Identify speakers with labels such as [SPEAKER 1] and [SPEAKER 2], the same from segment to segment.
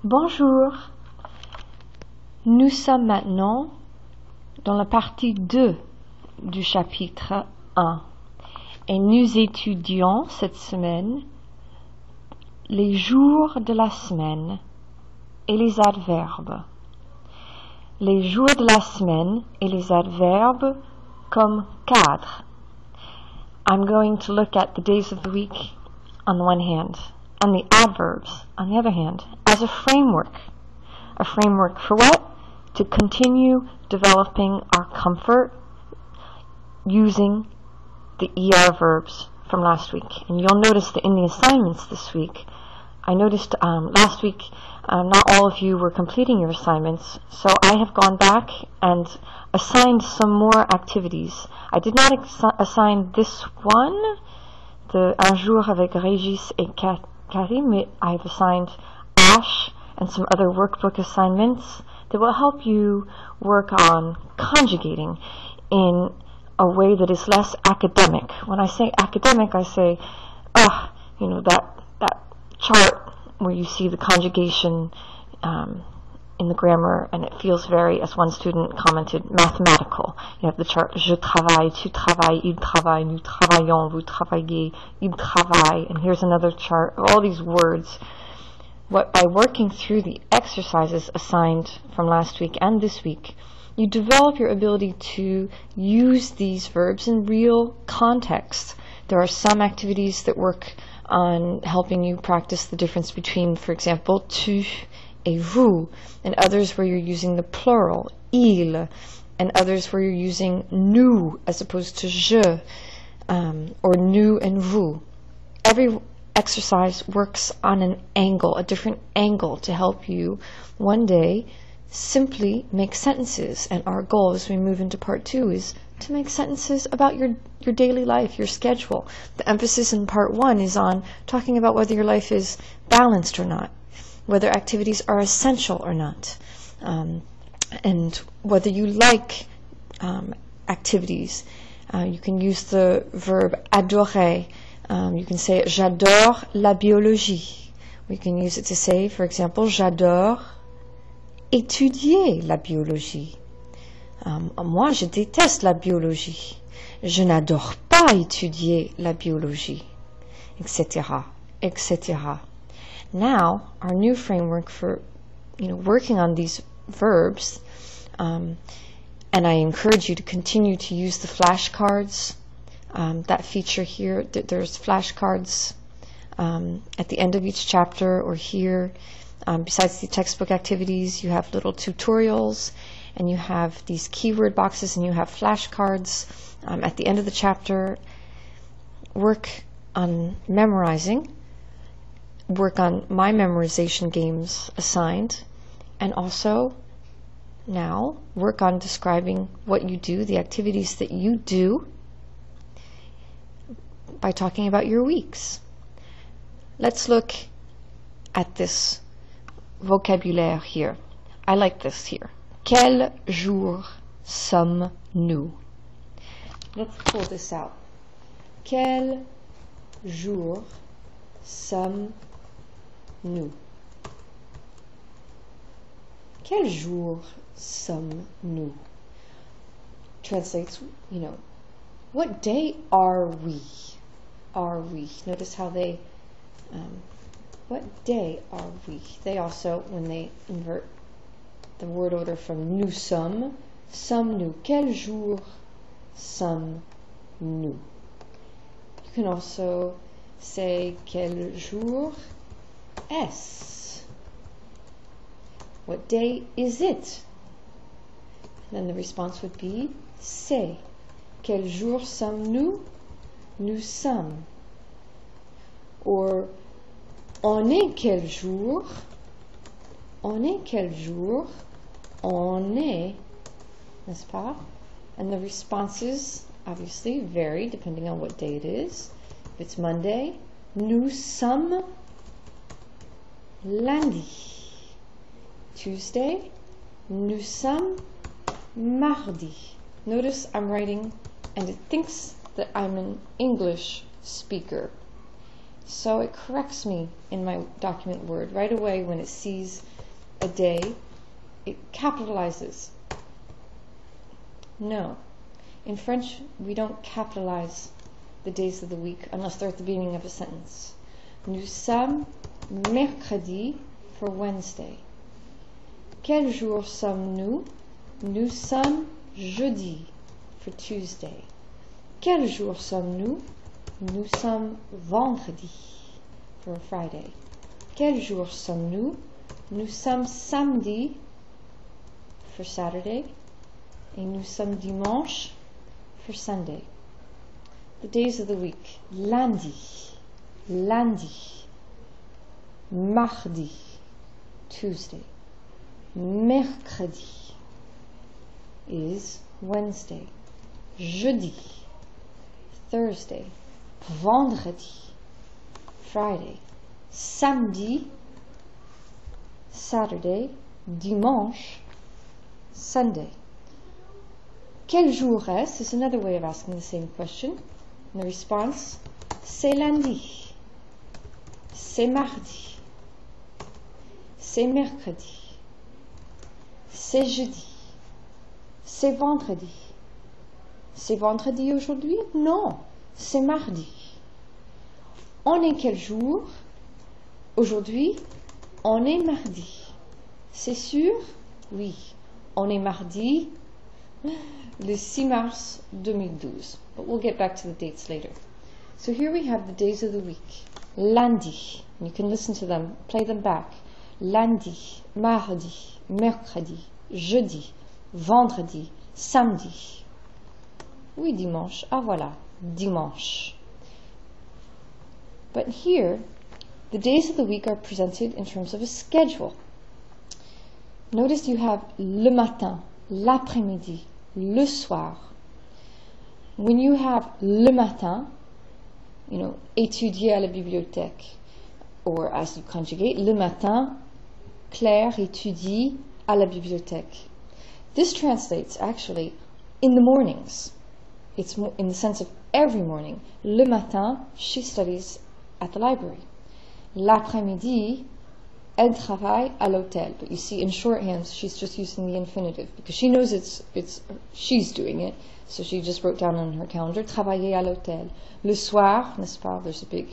[SPEAKER 1] Bonjour, nous sommes maintenant dans la partie 2 du chapitre 1 et nous étudions cette semaine les jours de la semaine et les adverbes. Les jours de la semaine et les adverbes comme cadre. I'm going to look at the days of the week on the one hand and the adverbs on the other hand as a framework. A framework for what? To continue developing our comfort using the ER verbs from last week. And you'll notice that in the assignments this week, I noticed last week not all of you were completing your assignments, so I have gone back and assigned some more activities. I did not assign this one, the Un jour avec Régis et Karim, but I have assigned Ash and some other workbook assignments that will help you work on conjugating in a way that is less academic. When I say academic, I say, that chart where you see the conjugation in the grammar, and it feels very, as one student commented, mathematical. You have the chart, je travaille, tu travailles, il travaille, nous travaillons, vous travaillez, il travaille, and here's another chart of all these words. By working through the exercises assigned from last week and this week, you develop your ability to use these verbs in real context. There are some activities that work on helping you practice the difference between, for example, tu et vous, and others where you're using the plural, il, and others where you're using nous as opposed to je, or nous and vous. Every exercise works on an angle, a different angle, to help you one day simply make sentences. And our goal as we move into part 2 is to make sentences about your daily life, your schedule. The emphasis in part 1 is on talking about whether your life is balanced or not, whether activities are essential or not, and whether you like activities. You can use the verb adorer. You can say, j'adore la biologie. We can use it to say, for example, j'adore étudier la biologie. Moi, je déteste la biologie. Je n'adore pas étudier la biologie, etc., etc. Now, our new framework for working on these verbs, and I encourage you to continue to use the flashcards. That feature here, there's flashcards at the end of each chapter or here. Besides the textbook activities, you have little tutorials, and you have these keyword boxes, and you have flashcards at the end of the chapter. Work on memorizing, work on my memorization games assigned, and also now work on describing what you do, the activities that you do, by talking about your weeks. Let's look at this vocabulaire here. I like this here. Quel jour sommes-nous? Let's pull this out. Quel jour sommes-nous? Quel jour sommes-nous? Translates, what day are we? Are we? Notice how they, what day are we? They also, when they invert the word order from nous sommes, sommes-nous. Quel jour sommes-nous? You can also say, quel jour est-ce? What day is it? And then the response would be, c'est. Quel jour sommes-nous? Nous sommes. Or, on est quel jour? On est quel jour? On est, n'est-ce pas? And the responses obviously vary depending on what day it is. If it's Monday, nous sommes lundi. Tuesday, nous sommes mardi. Notice I'm writing, and it thinks that I'm an English speaker. So it corrects me in my document Word right away when it sees a day. It capitalizes. No. In French, we don't capitalize the days of the week unless they're at the beginning of a sentence. Nous sommes mercredi for Wednesday. Quel jour sommes-nous? Nous sommes jeudi for Tuesday. Quel jour sommes-nous? Nous sommes vendredi for Friday. Quel jour sommes-nous? Nous sommes samedi for Saturday. Et nous sommes dimanche for Sunday. The days of the week. Lundi, lundi. Mardi, Tuesday. Mercredi is Wednesday. Jeudi, Thursday. Vendredi, Friday. Samedi, Saturday. Dimanche, Sunday. Quel jour est? Is another way of asking the same question. And the response, c'est lundi, c'est mardi, c'est mercredi, c'est jeudi, c'est vendredi. C'est vendredi aujourd'hui? Non, c'est mardi. On est quel jour? Aujourd'hui, on est mardi. C'est sûr? Oui, on est mardi le 6 mars 2012. But we'll get back to the dates later. So here we have the days of the week. Lundi, you can listen to them, play them back. Lundi, mardi, mercredi, jeudi, vendredi, samedi. Oui, dimanche. Ah voilà, dimanche. But here, the days of the week are presented in terms of a schedule. Notice you have le matin, l'après-midi, le soir. When you have le matin, étudier à la bibliothèque, or as you conjugate, le matin, Claire étudie à la bibliothèque. This translates actually in the mornings. It's in the sense of every morning. Le matin, she studies at the library. L'après-midi, elle travaille à l'hôtel. But you see, in shorthand, she's just using the infinitive because she knows she's doing it. So she just wrote down on her calendar, travailler à l'hôtel. Le soir, n'est-ce pas? There's a big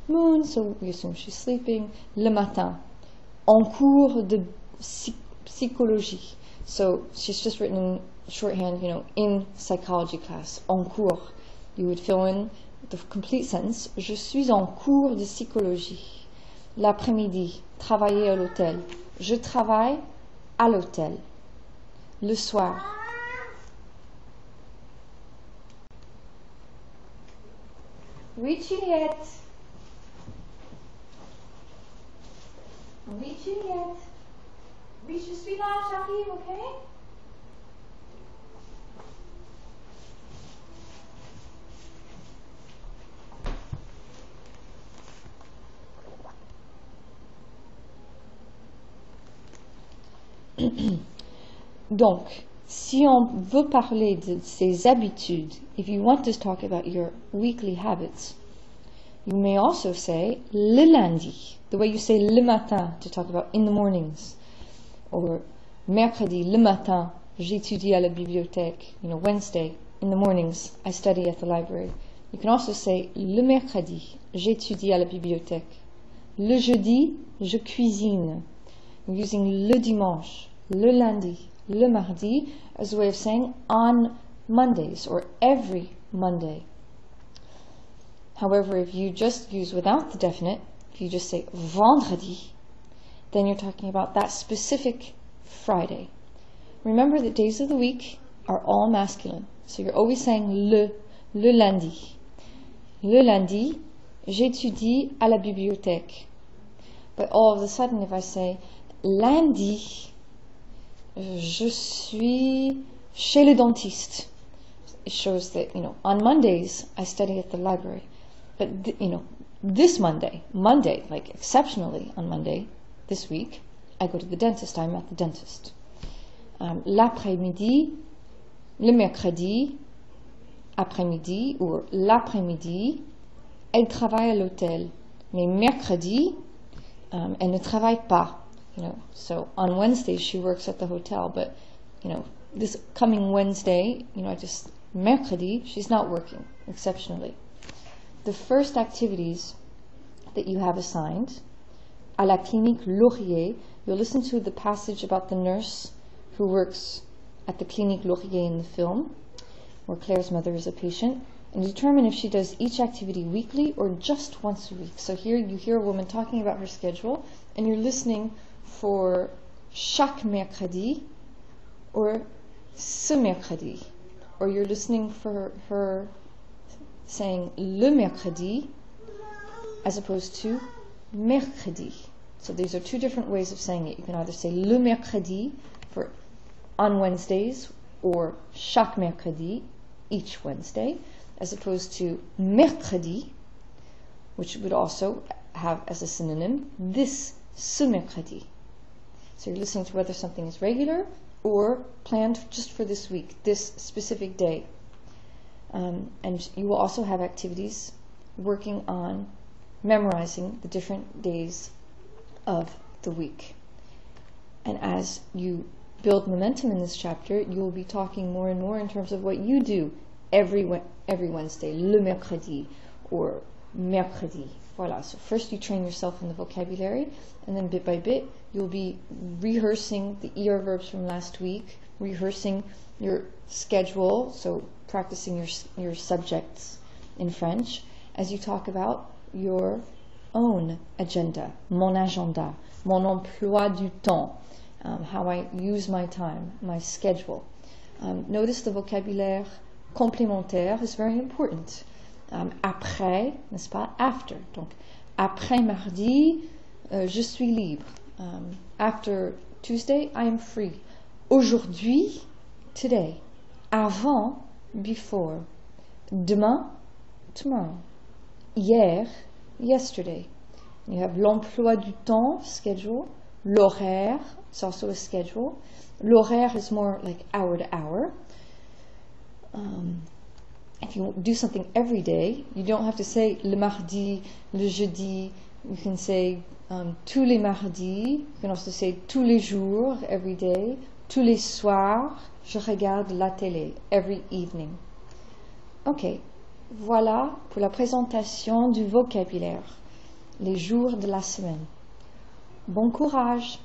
[SPEAKER 1] moon, so we assume she's sleeping. Le matin, en cours de psychologie. So she's just written in shorthand, in psychology class. En cours. You would fill in the complete sentence. Je suis en cours de psychologie. L'après-midi, travailler à l'hôtel. Je travaille à l'hôtel. Le soir. Oui, Juliette. Oui, Juliette. Oui, je suis là, j'arrive, ok? Donc, si on veut parler de ses habitudes, if you want to talk about your weekly habits, you may also say le lundi, the way you say le matin to talk about in the mornings, or mercredi, le matin, j'étudie à la bibliothèque, Wednesday, in the mornings, I study at the library. You can also say le mercredi, j'étudie à la bibliothèque. Le jeudi, je cuisine. You're using le dimanche, le lundi, le mardi as a way of saying on Mondays or every Monday. However, if you just use without the definite, if you just say vendredi, then you're talking about that specific Friday. Remember that days of the week are all masculine. So you're always saying le lundi. Le lundi, j'étudie à la bibliothèque. But all of a sudden, if I say lundi, je suis chez le dentiste, it shows that, on Mondays, I study at the library. But, this Monday, like exceptionally on Monday, this week, I go to the dentist, I'm at the dentist. L'après-midi, le mercredi, après-midi, ou l'après-midi, elle travaille à l'hôtel. Mais mercredi, elle ne travaille pas. So on Wednesdays she works at the hotel, but this coming Wednesday, just mercredi, she's not working, exceptionally. The first activities that you have assigned, à la clinique Laurier, you'll listen to the passage about the nurse who works at the clinique Laurier in the film, where Claire's mother is a patient, and determine if she does each activity weekly or just once a week. So here you hear a woman talking about her schedule, and you're listening for chaque mercredi or ce mercredi, or you're listening for her saying le mercredi as opposed to mercredi. So these are two different ways of saying it. You can either say le mercredi for on Wednesdays or chaque mercredi, each Wednesday, as opposed to mercredi, which would also have as a synonym ce mercredi. So you're listening to whether something is regular or planned just for this week, this specific day. And you will also have activities working on memorizing the different days of the week. And as you build momentum in this chapter, you will be talking more and more in terms of what you do every Wednesday, le mercredi, or mercredi. Voilà. So first you train yourself in the vocabulary, and then bit by bit you'll be rehearsing the ER verbs from last week, rehearsing your schedule, so practicing your subjects in French, as you talk about your own agenda, mon emploi du temps, how I use my time, my schedule. Notice the vocabulaire complémentaire is very important. Après, n'est-ce pas? After. Donc, après mardi, je suis libre. After Tuesday, I am free. Aujourd'hui, today. Avant, before. Demain, tomorrow. Hier, yesterday. You have l'emploi du temps, schedule. L'horaire, it's also a schedule. L'horaire is more like hour to hour. If you do something every day, you don't have to say le mardi, le jeudi. You can say tous les mardis. You can also say tous les jours, every day. Tous les soirs, je regarde la télé, every evening. Ok, voilà pour la présentation du vocabulaire, les jours de la semaine. Bon courage!